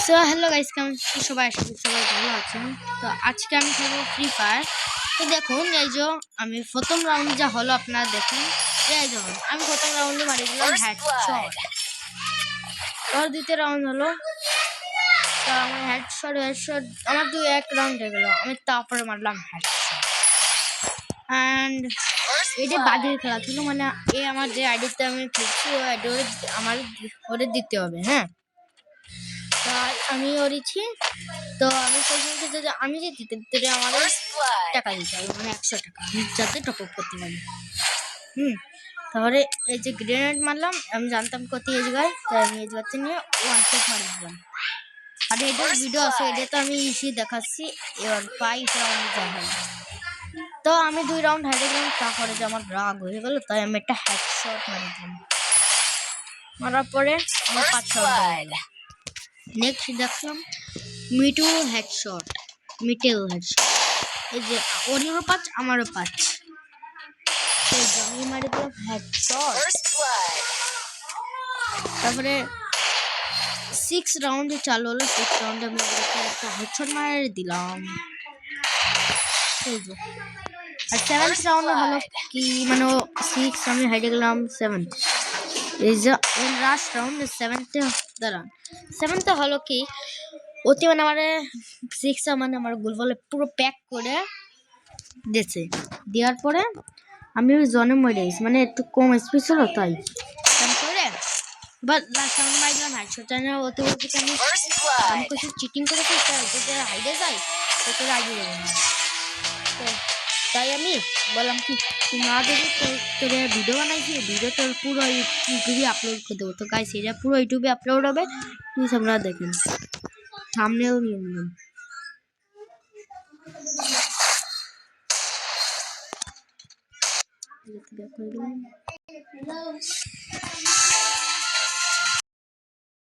So hello guys, কেমন সবাই? আশা করি সবাই ভালো আছেন। তো আজকে আমি খেলবো ফ্রি ফায়ার। তো দেখুন, এই যে আমি প্রথম রাউন্ড যা হলো আপনারা দেখুন। এই দেখুন, আমি প্রথম রাউন্ডে মারি দিলাম হেডশট। আর দ্বিতীয় রাউন্ড হলো, তো আমার হেডশট আমার 2-1 রাউন্ড হয়ে গেল। আমি তারপরে মারলাম হেডশট। অ্যান্ড এটা বাজে খেলা ছিল, মানে আমার যে আইডিতে আমি খেলছি ওই আইডি আমার ওরে দিতে হবে। হ্যাঁ, তাই আমি ওরেছি। তো আমি বলছি যে আমি যে দিতে দিতে আমার টাকা দিতে হবে, মানে 100 টাকা, আমি যাতে টপ আপ করতে পারি। তারপরে এই যে গ্রেনেড মারলাম, আমি জানতাম কত এই জায়গায়, তাই আমি এই জায়গাতে নিয়ে 1 শট মারি দিলাম। আর এটার ভিডিও আছে, এটা তো আমি ইসি দেখাচ্ছি। এবার 5 রাউন্ড যা হল, তো আমি 2 রাউন্ড হেরে গেলাম। তারপরে যে আমার রাগ হয়ে গেল, তাই আমি একটা হেডশট মারি দিলাম। মারার পরে আমার 5 রাউন্ড। নেক্সট দেখলাম মিটু হেডশট, মিটেল হেডশট। এই যে ওরিও 5, আমারও 5। এই যে আমি মারি দিলাম হেডশট। তারপরে 6 রাউন্ডে চালু হলো। 6 রাউন্ডে আমি একটা হেডশট মারি দিলাম। এই যে আর 7th রাউন্ডে হলো কি, মানে 6 আমি হেরে গেলাম 7th। এই যে লাস্ট রাউন্ড 7th দাঁড়ান। 7th হলো কি, ওতে মানে আমার 6 মানে আমার গোল বলে পুরো প্যাক করে দিয়েছে। দেওয়ার পরে আমি ওই জনে মরে গেছি, মানে একটু কম স্পিড ছিল তাই। তারপরে বাট লাস্ট রাউন্ড মারলাম হেডশট। ওতে বলতে আমি কিছু চিটিং করে যে হাইডে যাই, তোকে আইডি দেবো না। তো তাই আমি বললাম কি, তুমি আগে তোর ভিডিও বানাইছি, ভিডিও তোর পুরো ইউটিউবে আপলোড করে দেবো। তো গাইস, এটা পুরো ইউটিউবে আপলোড হবে, প্লিজ আপনারা দেখেন। থাম্বনেল নিয়ে নিলাম।